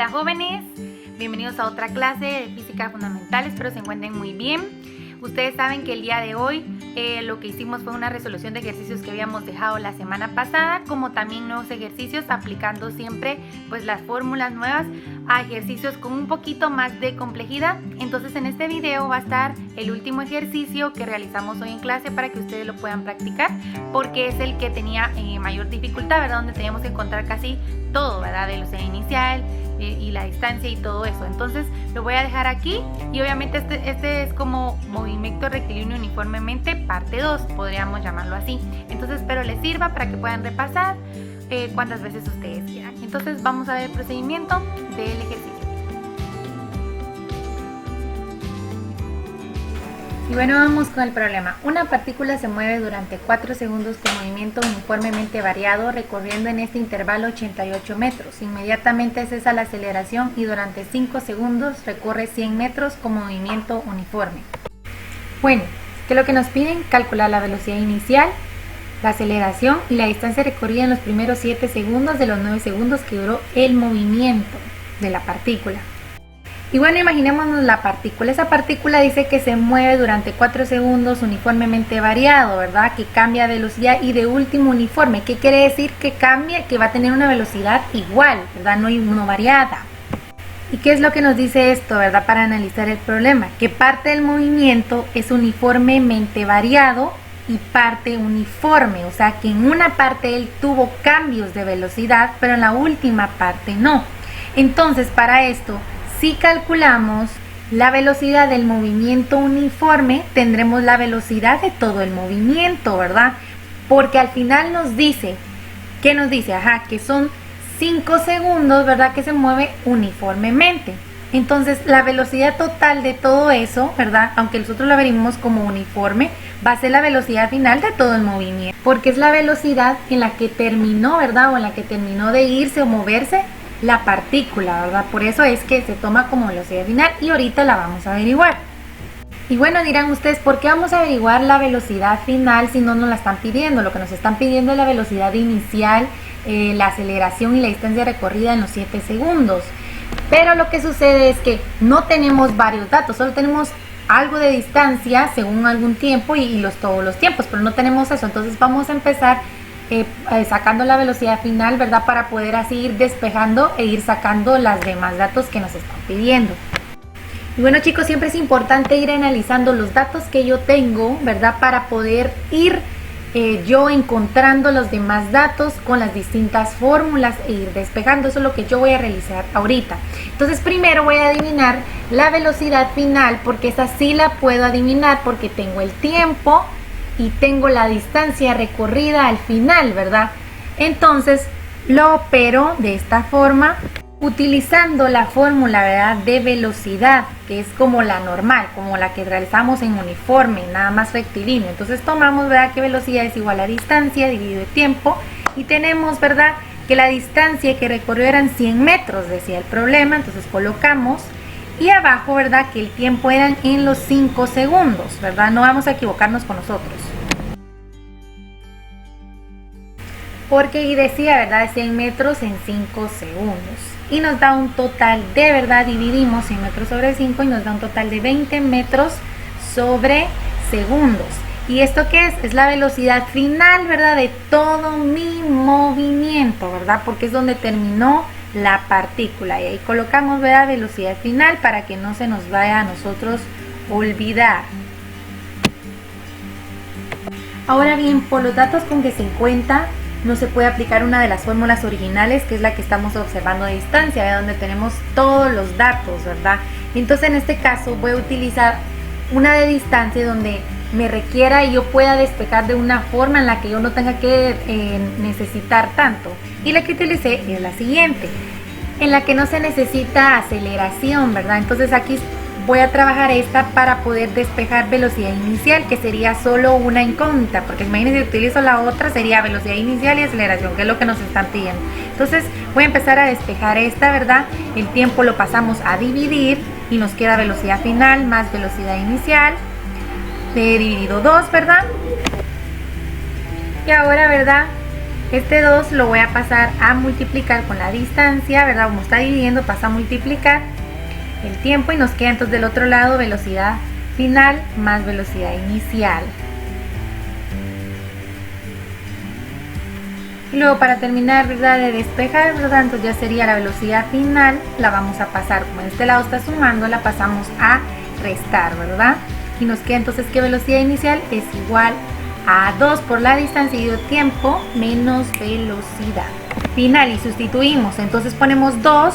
Hola jóvenes, bienvenidos a otra clase de física fundamental, espero se encuentren muy bien. Ustedes saben que el día de hoy lo que hicimos fue una resolución de ejercicios que habíamos dejado la semana pasada, como también nuevos ejercicios, aplicando siempre pues las fórmulas nuevas a ejercicios con un poquito más de complejidad. Entonces en este video va a estar el último ejercicio que realizamos hoy en clase para que ustedes lo puedan practicar, porque es el que tenía mayor dificultad, ¿verdad? Donde teníamos que encontrar casi todo, ¿verdad? Velocidad inicial y la distancia y todo eso. Entonces lo voy a dejar aquí y obviamente este es como movimiento rectilíneo uniformemente parte 2, podríamos llamarlo así. Entonces espero les sirva para que puedan repasar cuantas veces ustedes quieran. Entonces vamos a ver el procedimiento del ejercicio. Y bueno, vamos con el problema. Una partícula se mueve durante 4 segundos con movimiento uniformemente variado, recorriendo en este intervalo 88 metros. Inmediatamente cesa la aceleración y durante 5 segundos recorre 100 metros con movimiento uniforme. Bueno, ¿qué es lo que nos piden? Calcular la velocidad inicial, la aceleración y la distancia recorrida en los primeros 7 segundos de los 9 segundos que duró el movimiento de la partícula. Y bueno, imaginémonos la partícula. Esa partícula dice que se mueve durante 4 segundos uniformemente variado, ¿verdad? Que cambia de velocidad y de último uniforme. ¿Qué quiere decir? Que cambia, que va a tener una velocidad igual, ¿verdad? No variada. ¿Y qué es lo que nos dice esto, verdad? Para analizar el problema. Que parte del movimiento es uniformemente variado y parte uniforme. O sea, que en una parte él tuvo cambios de velocidad, pero en la última parte no. Entonces, para esto, si calculamos la velocidad del movimiento uniforme, tendremos la velocidad de todo el movimiento, ¿verdad? Porque al final nos dice, ¿qué nos dice? Que son 5 segundos, ¿verdad? Que se mueve uniformemente. Entonces, la velocidad total de todo eso, ¿verdad? Aunque nosotros la verimos como uniforme, va a ser la velocidad final de todo el movimiento. Porque es la velocidad en la que terminó, ¿verdad? O en la que terminó de irse o moverse la partícula, ¿verdad? Por eso es que se toma como velocidad final y ahorita la vamos a averiguar. Y bueno, dirán ustedes, ¿por qué vamos a averiguar la velocidad final si no nos la están pidiendo? Lo que nos están pidiendo es la velocidad inicial, la aceleración y la distancia recorrida en los 7 segundos. Pero lo que sucede es que no tenemos varios datos, solo tenemos algo de distancia según algún tiempo y todos los tiempos, pero no tenemos eso. Entonces vamos a empezar sacando la velocidad final, ¿verdad? Para poder así ir despejando e ir sacando los demás datos que nos están pidiendo. Y bueno, chicos, siempre es importante ir analizando los datos que yo tengo, ¿verdad? Para poder ir yo encontrando los demás datos con las distintas fórmulas e ir despejando. Eso es lo que yo voy a realizar ahorita. Entonces primero voy a adivinar la velocidad final, porque esa sí la puedo adivinar porque tengo el tiempo y tengo la distancia recorrida al final, ¿verdad? Entonces lo opero de esta forma, utilizando la fórmula, ¿verdad? De velocidad, que es como la normal, como la que realizamos en uniforme, nada más rectilíneo. Entonces tomamos, ¿verdad? Que velocidad es igual a distancia dividido el tiempo, y tenemos, ¿verdad? Que la distancia que recorrió eran 100 metros, decía el problema. Entonces colocamos, y abajo, ¿verdad? Que el tiempo eran en los 5 segundos, ¿verdad? No vamos a equivocarnos con nosotros. Porque ahí decía, ¿verdad? 100 metros en 5 segundos. Y nos da un total de, ¿verdad? Dividimos 100 metros sobre 5 y nos da un total de 20 metros sobre segundos. ¿Y esto qué es? Es la velocidad final, ¿verdad? De todo mi movimiento, ¿verdad? Porque es donde terminó la partícula. Y ahí colocamos, ¿verdad? Velocidad final para que no se nos vaya a nosotros olvidar. Ahora bien, por los datos con que se cuenta, no se puede aplicar una de las fórmulas originales, que es la que estamos observando de distancia, ¿verdad? Donde tenemos todos los datos, ¿verdad? Entonces en este caso voy a utilizar una de distancia donde me requiera y yo pueda despejar de una forma en la que yo no tenga que necesitar tanto. Y la que utilicé es la siguiente, en la que no se necesita aceleración, ¿verdad? Entonces aquí voy a trabajar esta para poder despejar velocidad inicial, que sería solo una incógnita, porque imagínense, si utilizo la otra sería velocidad inicial y aceleración, que es lo que nos están pidiendo. Entonces voy a empezar a despejar esta, ¿verdad? El tiempo lo pasamos a dividir y nos queda velocidad final más velocidad inicial dividido 2, ¿verdad? Y ahora, ¿verdad? Este 2 lo voy a pasar a multiplicar con la distancia, ¿verdad? Como está dividiendo, pasa a multiplicar el tiempo y nos queda entonces del otro lado velocidad final más velocidad inicial. Y luego para terminar, ¿verdad?, de despejar, ¿verdad?, entonces ya sería la velocidad final, la vamos a pasar, como de este lado está sumando, la pasamos a restar, ¿verdad? Y nos queda entonces que velocidad inicial es igual a 2 por la distancia y tiempo menos velocidad final. Y sustituimos, entonces ponemos 2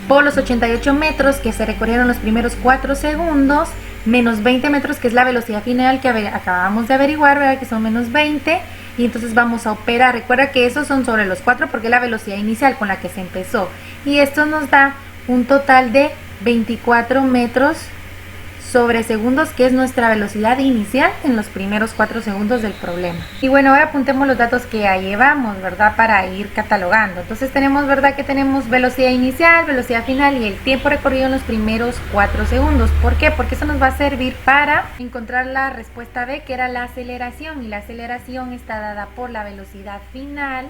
por los 88 metros que se recorrieron los primeros 4 segundos, menos 20 metros que es la velocidad final que acabamos de averiguar, ¿verdad?, que son menos 20. Y entonces vamos a operar, recuerda que esos son sobre los 4 porque es la velocidad inicial con la que se empezó. Y esto nos da un total de 24 metros sobre segundos, que es nuestra velocidad inicial en los primeros 4 segundos del problema. Y bueno, ahora apuntemos los datos que ya llevamos, ¿verdad?, para ir catalogando. Entonces tenemos, ¿verdad?, que tenemos velocidad inicial, velocidad final y el tiempo recorrido en los primeros 4 segundos. ¿Por qué? Porque eso nos va a servir para encontrar la respuesta B, que era la aceleración. Y la aceleración está dada por la velocidad final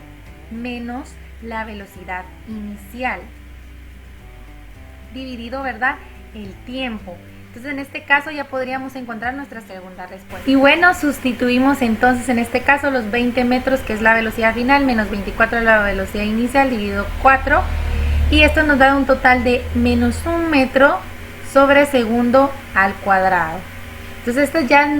menos la velocidad inicial, dividido, ¿verdad?, el tiempo. Entonces en este caso ya podríamos encontrar nuestra segunda respuesta. Y bueno, sustituimos entonces en este caso los 20 metros, que es la velocidad final, menos 24 la velocidad inicial, dividido 4. Y esto nos da un total de menos 1 metro sobre segundo al cuadrado. Entonces esta ya es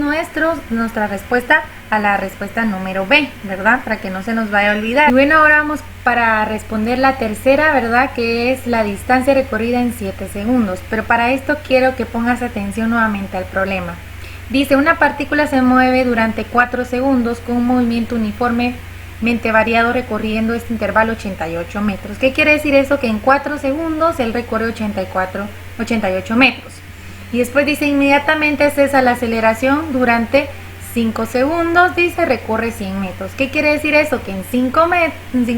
nuestra respuesta a la respuesta número B, ¿verdad? Para que no se nos vaya a olvidar. Y bueno, ahora vamos para responder la tercera, ¿verdad?, que es la distancia recorrida en 7 segundos. Pero para esto quiero que pongas atención nuevamente al problema. Dice, una partícula se mueve durante 4 segundos con un movimiento uniformemente variado recorriendo este intervalo 88 metros. ¿Qué quiere decir eso? Que en 4 segundos él recorre 88 metros. Y después dice, inmediatamente cesa la aceleración durante 5 segundos, dice, recorre 100 metros. ¿Qué quiere decir eso? Que en 5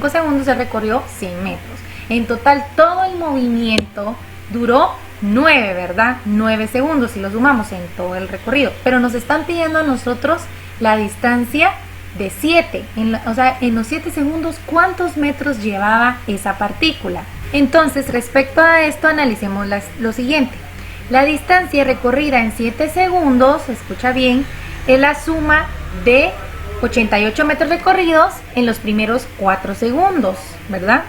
segundos se recorrió 100 metros. En total, todo el movimiento duró 9, ¿verdad? 9 segundos si lo sumamos en todo el recorrido. Pero nos están pidiendo a nosotros la distancia de 7. O sea, en los 7 segundos, ¿cuántos metros llevaba esa partícula? Entonces, respecto a esto, analicemos lo siguiente. La distancia recorrida en 7 segundos, escucha bien, es la suma de 88 metros recorridos en los primeros 4 segundos, ¿verdad?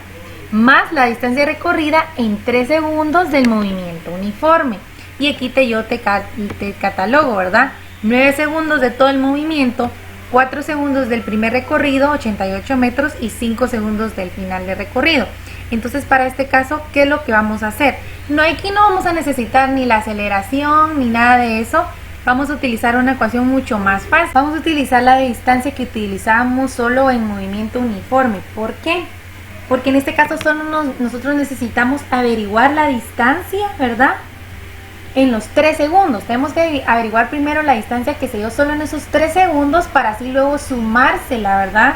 Más la distancia recorrida en 3 segundos del movimiento uniforme. Y aquí te catalogo, ¿verdad? 9 segundos de todo el movimiento, 4 segundos del primer recorrido, 88 metros, y 5 segundos del final de recorrido. Entonces, para este caso, ¿qué es lo que vamos a hacer? Aquí no vamos a necesitar ni la aceleración ni nada de eso. Vamos a utilizar una ecuación mucho más fácil. Vamos a utilizar la de distancia que utilizábamos solo en movimiento uniforme. ¿Por qué? Porque en este caso nosotros necesitamos averiguar la distancia, ¿verdad?, en los 3 segundos. Tenemos que averiguar primero la distancia que se dio solo en esos 3 segundos para así luego sumársela, ¿verdad?,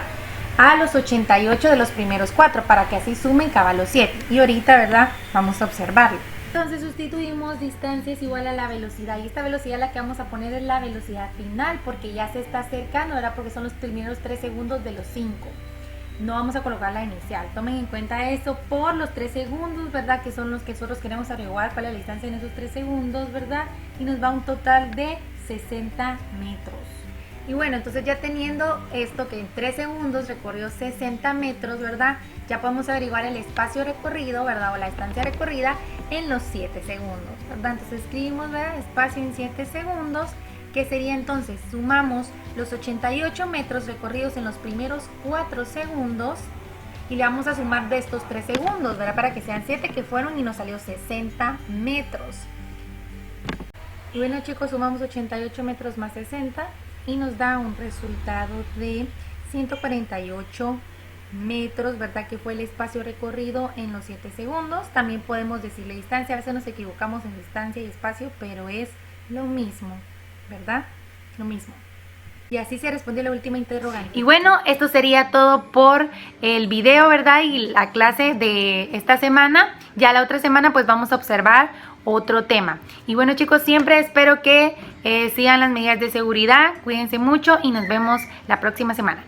a los 88 de los primeros 4, para que así sumen cabal los 7. Y ahorita, ¿verdad?, vamos a observarlo. Entonces sustituimos distancia es igual a la velocidad, y esta velocidad la que vamos a poner es la velocidad final, porque ya se está acercando, ¿verdad?, porque son los primeros 3 segundos de los 5. No vamos a colocar la inicial. Tomen en cuenta eso por los 3 segundos, ¿verdad?, que son los que nosotros queremos averiguar cuál es la distancia en esos 3 segundos, ¿verdad? Y nos va un total de 60 metros. Y bueno, entonces ya teniendo esto, que en 3 segundos recorrió 60 metros, ¿verdad?, ya podemos averiguar el espacio recorrido, ¿verdad?, o la distancia recorrida en los 7 segundos, ¿verdad? Entonces escribimos, ¿verdad?, espacio en 7 segundos, que sería entonces, sumamos los 88 metros recorridos en los primeros 4 segundos y le vamos a sumar de estos 3 segundos, ¿verdad?, para que sean 7 que fueron y nos salió 60 metros. Y bueno, chicos, sumamos 88 metros más 60 y nos da un resultado de 148 metros, ¿verdad?, que fue el espacio recorrido en los 7 segundos. También podemos decirle distancia, a veces nos equivocamos en distancia y espacio, pero es lo mismo, ¿verdad? Lo mismo. Y así se respondió la última interrogante. Y bueno, esto sería todo por el video, ¿verdad?, y la clase de esta semana. Ya la otra semana pues vamos a observar otro tema. Y bueno, chicos, siempre espero que sigan las medidas de seguridad. Cuídense mucho y nos vemos la próxima semana.